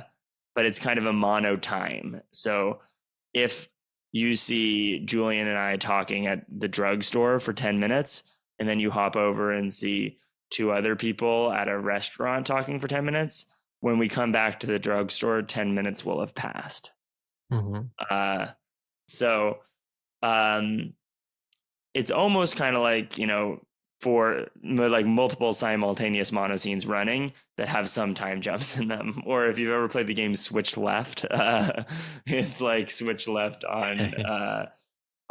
but it's kind of a mono time. So if you see Julian and I talking at the drugstore for 10 minutes, and then you hop over and see two other people at a restaurant talking for 10 minutes, when we come back to the drugstore, 10 minutes will have passed. Mhm. Uh, so um, it's almost kind of like, for like multiple simultaneous monoscenes running that have some time jumps in them. Or if you've ever played the game Switch Left, it's like Switch Left on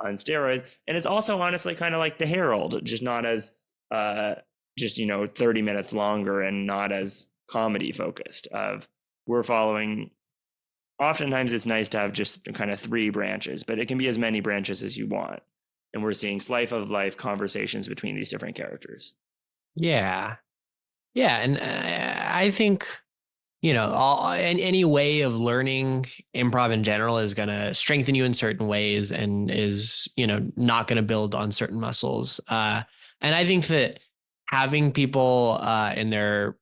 steroids. And it's also honestly kind of like the Herald, just not as just 30 minutes longer and not as comedy focused. Of we're following, oftentimes it's nice to have just kind of 3 branches, but it can be as many branches as you want. And we're seeing slice of life conversations between these different characters. Yeah, yeah, and I think any way of learning improv in general is going to strengthen you in certain ways and is not going to build on certain muscles. And I think that having people in their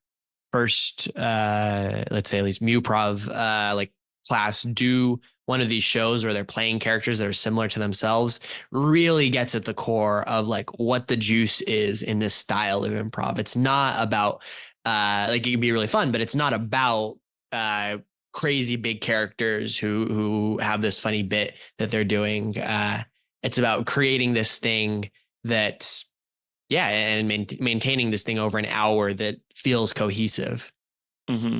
first let's say at least Muprov like class do one of these shows where they're playing characters that are similar to themselves really gets at the core of like what the juice is in this style of improv. It's not about like it can be really fun, but it's not about uh crazy big characters who have this funny bit that they're doing. It's about creating this thing that's yeah, and maintaining this thing over an hour that feels cohesive. Mm-hmm.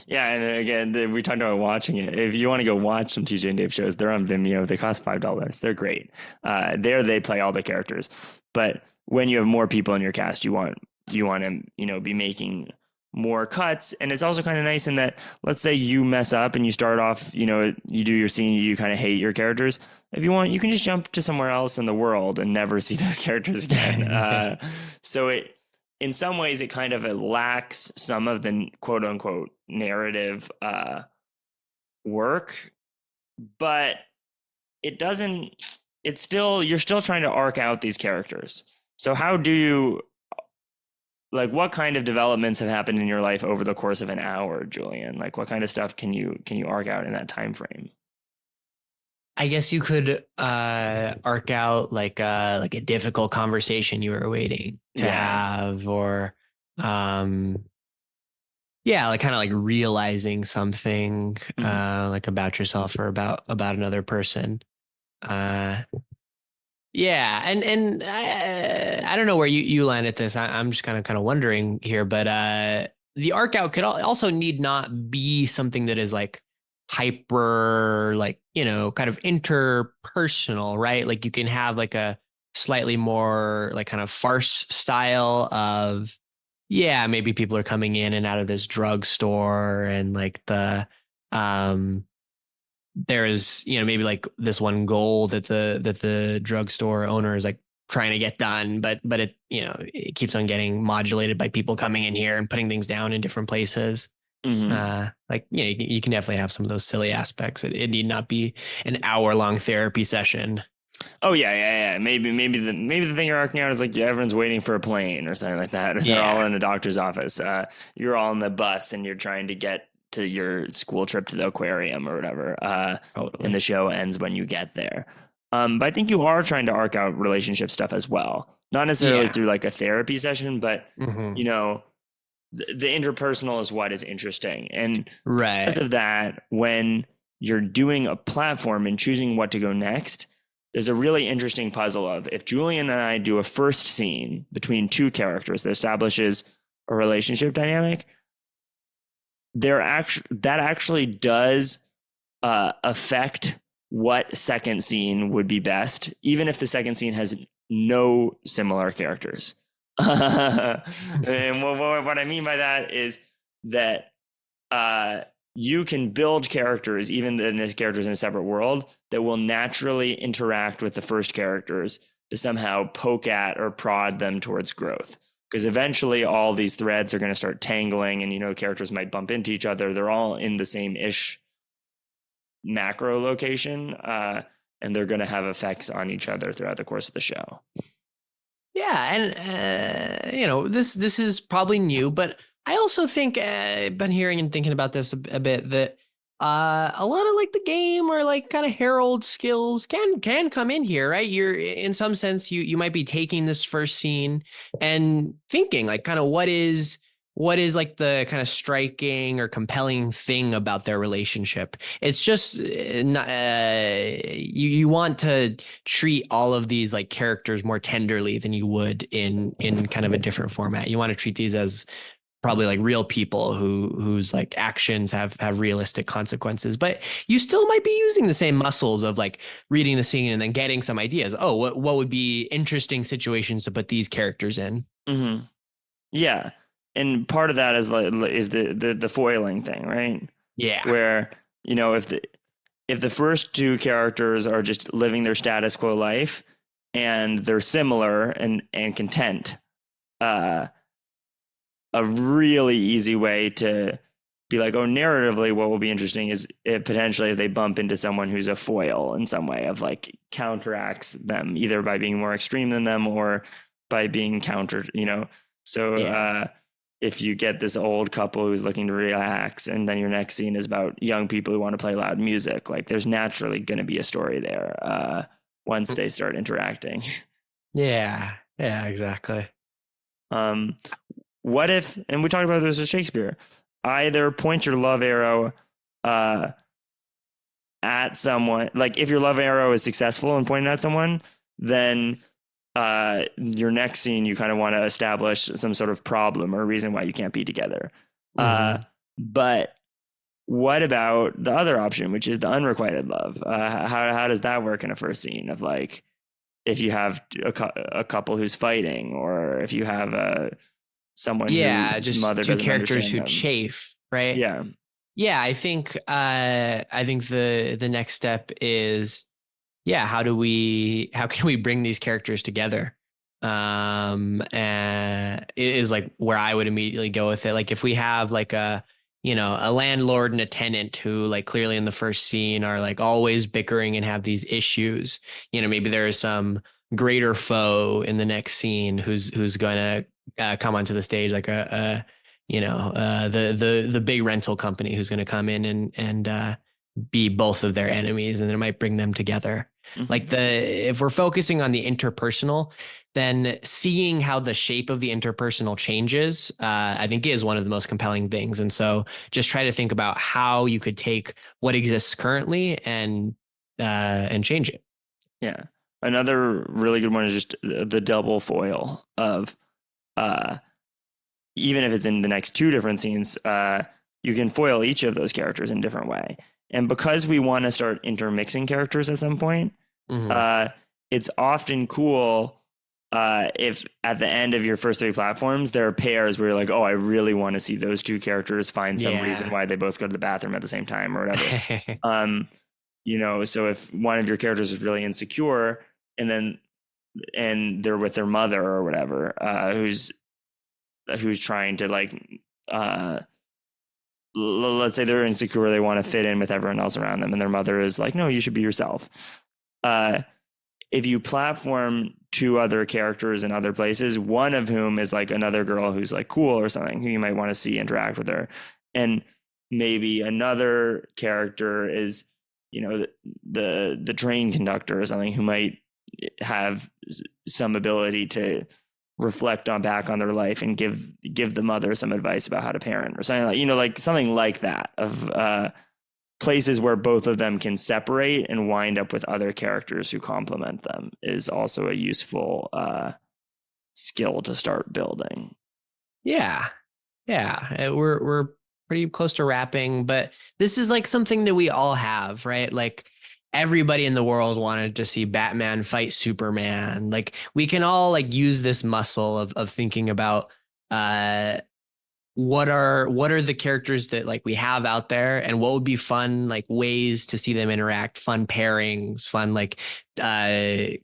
Yeah, and again, we talked about watching it. If you want to go watch some TJ and Dave shows, they're on Vimeo. They cost $5. They're great. There, they play all the characters. But when you have more people in your cast, you want to be making more cuts. And it's also kind of nice in that, let's say you mess up and you start off, you do your scene, you kind of hate your characters. If you want, you can just jump to somewhere else in the world and never see those characters again. So in some ways, it kind of lacks some of the quote unquote narrative work, but it doesn't, you're still trying to arc out these characters. So how do you, like, what kind of developments have happened in your life over the course of an hour, Julian? Like, what kind of stuff can you arc out in that time frame? I guess you could arc out like a difficult conversation you were waiting to Yeah. have, or Um, yeah, like kind of like realizing something, Mhm. like about yourself or about another person. Uh, yeah, and I don't know where you land at this. I'm just kind of wondering here, but the arc out could also need not be something that is like hyper, like kind of interpersonal, right? Like you can have like a slightly more like kind of farce style of, yeah, maybe people are coming in and out of this drugstore and like um there is maybe like this one goal that the drugstore owner is like trying to get done, but it keeps on getting modulated by people coming in here and putting things down in different places. Mhm. Like you can definitely have some of those silly aspects. It need not be an hour-long therapy session. Oh yeah, yeah, yeah. Maybe the thing you're arcing out is like, yeah, everyone's waiting for a plane or something like that, or they're all Yeah, in a doctor's office. You're all in the bus and you're trying to get to your school trip to the aquarium or whatever. And totally. the show ends when you get there. But I think you are trying to arc out relationship stuff as well, not necessarily Yeah. through like a therapy session, but Hmm. you know, the interpersonal is what is interesting. And Right. because of that, when you're doing a platform and choosing what to go next, there's a really interesting puzzle of if Julian and I do a first scene between two characters that establishes a relationship dynamic, that actually does affect what second scene would be best, even if the second scene has no similar characters. And what I mean by that is that uh, you can build characters, even the characters in a separate world, that will naturally interact with the first characters to somehow poke at or prod them towards growth. Because eventually, all these threads are going to start tangling, and characters might bump into each other. They're all in the same ish macro location, and they're going to have effects on each other throughout the course of the show. Yeah, and this is probably new, but I also think been hearing and thinking about this a bit that a lot of like the game or like kind of herald skills can come in here, right? You're in some sense you might be taking this first scene and thinking like kind of what is like the kind of striking or compelling thing about their relationship. It's just you want to treat all of these like characters more tenderly than you would in kind of a different format. You want to treat these as probably like real people whose like actions have realistic consequences, but you still might be using the same muscles of like reading the scene and then getting some ideas. Oh, what would be interesting situations to put these characters in? Mm-hmm. Yeah, and part of that is the foiling thing, right? Yeah. Where if the first two characters are just living their status quo life and they're similar and content, uh, a really easy way to be like, oh, narratively, what will be interesting is potentially if they bump into someone who's a foil in some way of like counteracts them either by being more extreme than them or by being countered. So Yeah. if you get this old couple who's looking to relax and then your next scene is about young people who want to play loud music, like there's naturally going to be a story there once they start interacting. Yeah. Yeah, exactly. um, what if, and we talked about this with Shakespeare, either point your love arrow uh, at someone, like if your love arrow is successful in pointing at someone, then your next scene, you kind of want to establish some sort of problem or reason why you can't be together. Uh, Hmm. but what about the other option, which is the unrequited love? How does that work in a first scene of like, if you have a couple who's fighting, or if you have someone Yeah, whose just mother two doesn't characters understand who them? chafe, right? Yeah. Yeah, I think the next step is, yeah, how can we bring these characters together? Is like where I would immediately go with it. Like if we have like a landlord and a tenant who like clearly in the first scene are like always bickering and have these issues, maybe there is some greater foe in the next scene who's gonna come onto the stage like the big rental company who's going to come in and be both of their enemies, and it might bring them together. Hmm. Like if we're focusing on the interpersonal, then seeing how the shape of the interpersonal changes, I think is one of the most compelling things. And so just try to think about how you could take what exists currently and change it. Yeah. Another really good one is just the double foil of uh, even if it's in the next two different scenes, you can foil each of those characters in a different way. And because we want to start intermixing characters at some point, Mm-hmm. uh, it's often cool if at the end of your first three platforms, there are pairs where you're like, oh, I really want to see those two characters find some reason Yeah. why they both go to the bathroom at the same time or whatever. Um, so if one of your characters is really insecure and they're with their mother or whatever, who's trying to like uh let's say they're insecure, they want to fit in with everyone else around them, and their mother is like, no, you should be yourself. If you platform two other characters in other places, one of whom is like another girl who's like cool or something, who you might want to see interact with her, and maybe another character is, the train conductor or something, who might have some ability to reflect on back on their life and give the mother some advice about how to parent or something, like something like that, of places where both of them can separate and wind up with other characters who complement them, is also a useful skill to start building. Yeah. Yeah. We're pretty close to wrapping, but this is like something that we all have, right? Like everybody in the world wanted to see Batman fight Superman. Like we can all like use this muscle of thinking about uh what are the characters that like we have out there, and what would be fun like ways to see them interact, fun pairings, fun like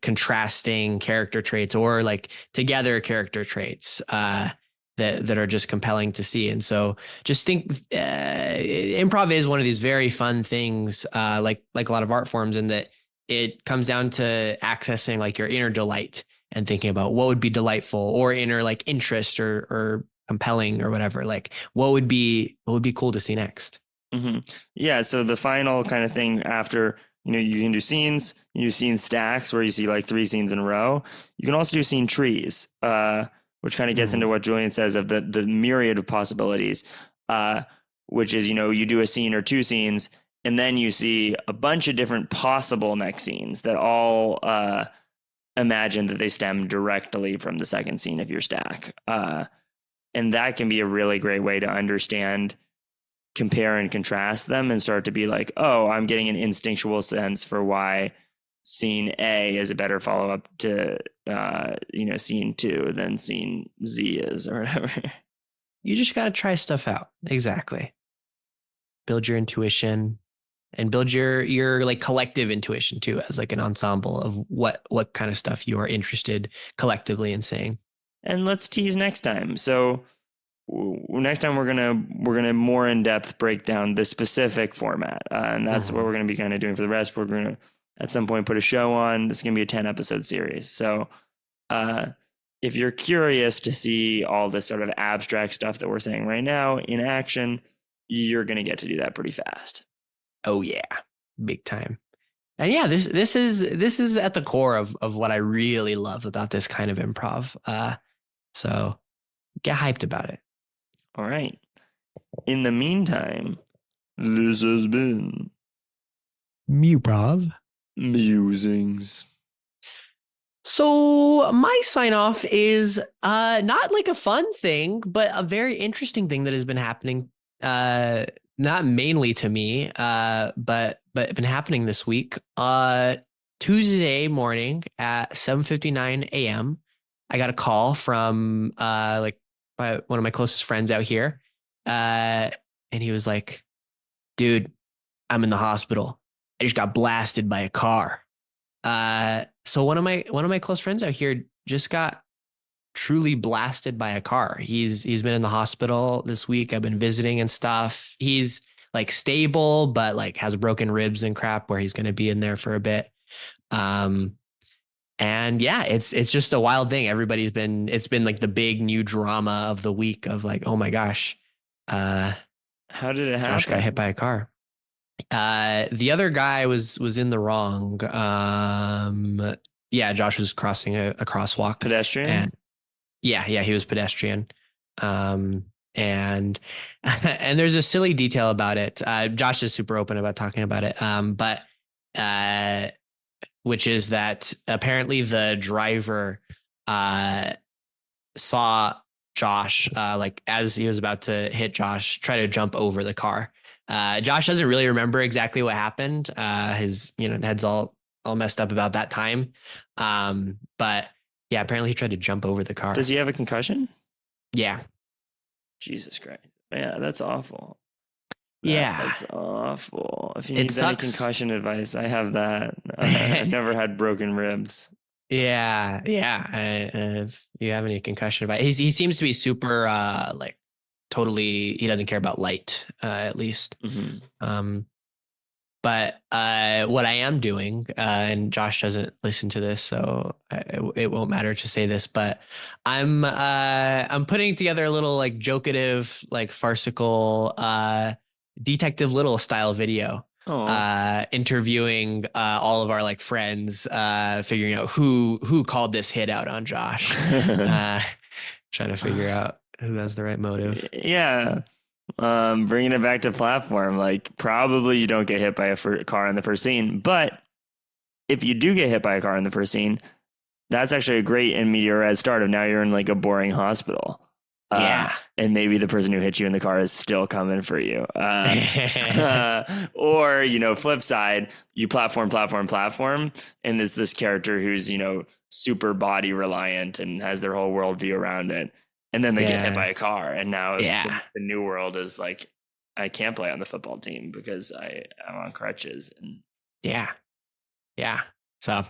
contrasting character traits, or like together character traits that are just compelling to see. And so just think improv is one of these very fun things, like a lot of art forms, in that it comes down to accessing like your inner delight and thinking about what would be delightful, or inner like interest or compelling or whatever. Like what would be cool to see next. Mm-hmm. Yeah. So the final kind of thing after, you can do scenes, you do scene stacks where you see like three scenes in a row. You can also do scene trees, which kind of gets into Mm. what Julian says of the myriad of possibilities, which is, you do a scene or two scenes, and then you see a bunch of different possible next scenes that all imagine that they stem directly from the second scene of your stack. And that can be a really great way to understand, compare and contrast them, and start to be like, oh, I'm getting an instinctual sense for why scene A is a better follow up to scene 2 than scene Z is, or whatever. You just got to try stuff out. Exactly. Build your intuition and build your like collective intuition too, as like an ensemble of what kind of stuff you are interested collectively in seeing. And let's tease next time. So next time we're gonna more in depth break down the specific format, and that's what Mm-hmm. we're gonna be kind of doing for the rest. We're gonna at some point put a show on. This is gonna be a 10-episode series. So uh, if you're curious to see all this sort of abstract stuff that we're saying right now in action, you're gonna get to do that pretty fast. Oh yeah, big time. And yeah, this is at the core of what I really love about this kind of improv. So get hyped about it. All right. In the meantime, this has been Muprov. Musings. So my sign off is not like a fun thing, but a very interesting thing that has been happening. Not mainly to me, but been happening this week. Tuesday morning at 7:59 a.m. I got a call from like one of my closest friends out here. And he was like, dude, I'm in the hospital. I just got blasted by a car. So one of my close friends out here just got truly blasted by a car. He's been in the hospital this week. I've been visiting and stuff. He's like stable, but like has broken ribs and crap where he's going to be in there for a bit. Um, and yeah, it's just a wild thing. It's been like the big new drama of the week of like, oh my gosh, uh, How did it Josh got hit happen? by a car. The other guy was in the wrong. Yeah, Josh was crossing a crosswalk, Pedestrian? and yeah, he was pedestrian. Um, and and there's a silly detail about it. Josh is super open about talking about it. But uh, which is that apparently the driver uh saw Josh like as he was about to hit Josh, try to jump over the car. Josh doesn't really remember exactly what happened. His head's all messed up about that time. But yeah, apparently he tried to jump over the car. Does he have a concussion? Yeah. Jesus Christ. Yeah, that's awful. Yeah. That's awful. If you It need any sucks. concussion advice, I have that. I've never had broken ribs. Yeah. If you have any concussion advice, he seems to be super like totally. He doesn't care about light, at least. Mm-hmm. But what I am doing, and Josh doesn't listen to this, so it won't matter to say this, but I'm putting together a little like jokative, like farcical, Detective Little style video, interviewing all of our like friends, figuring out who called this hit out on Josh, trying to figure out who has the right motive. Yeah. Bringing it back to platform, like probably you don't get hit by a car in the first scene, but if you do get hit by a car in the first scene, that's actually a great and meteor res start of now you're in like a boring hospital. Yeah. And maybe the person who hit you in the car is still coming for you. Or, flip side, you platform, and there's this character who's, super body reliant and has their whole worldview around it. And then they get hit by a car. And now the new world is like, I can't play on the football team because I'm on crutches. And yeah. So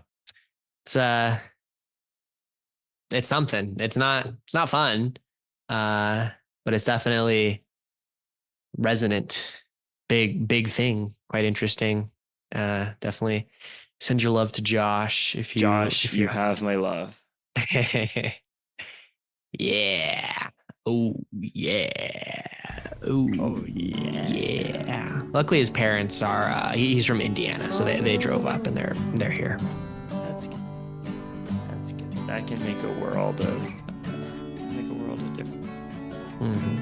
it's something. It's not fun. But it's definitely resonant. Big thing. Quite interesting. Definitely send your love to Josh if you have my love. Yeah. Oh yeah. Oh yeah. Luckily his parents are he's from Indiana, so they drove up and they're here. That's good. That can make a world of difference. Mm-hmm.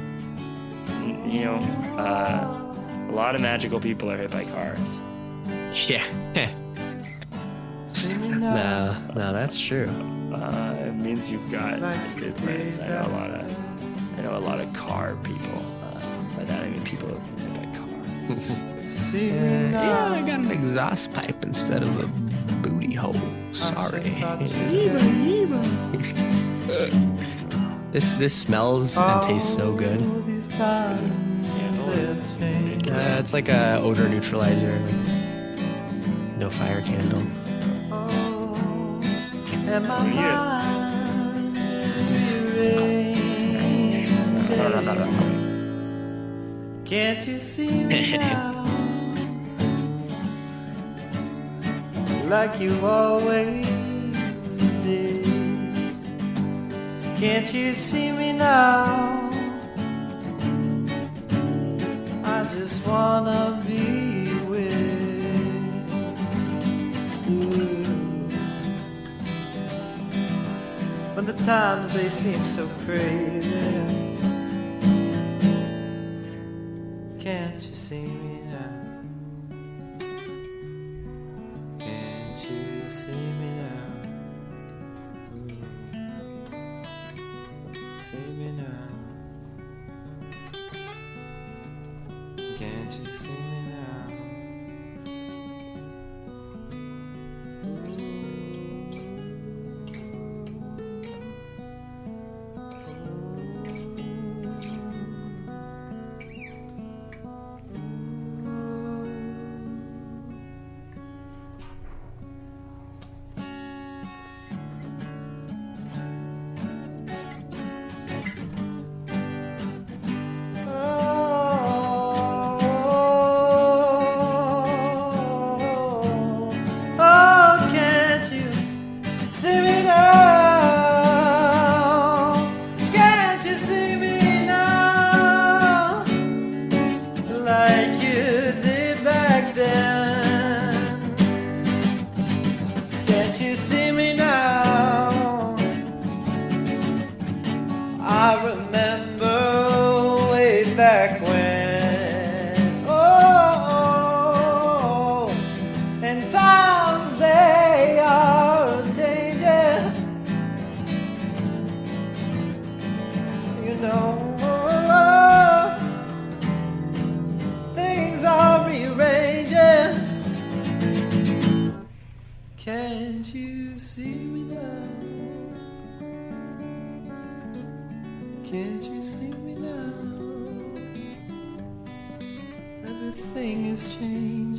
A lot of magical people are hit by cars. Yeah. No, that's true. It means you've got good friends. I know a lot of car people. By that I mean people who've been hit by cars. Yeah, I got an exhaust pipe instead of a booty hole. Sorry. This smells and tastes so good. It's like a odor neutralizer. No fire candle. Can't you see me now? Like you always did. Can't you see me now? I just wanna be with you. When the times they seem so crazy, can't you see me now? Can't you see me now? See me now. Can't you see me now? back when. Oh, and times they are changing. You know, things are rearranging. Can't you see me now? Can't you see me now? Everything is changing.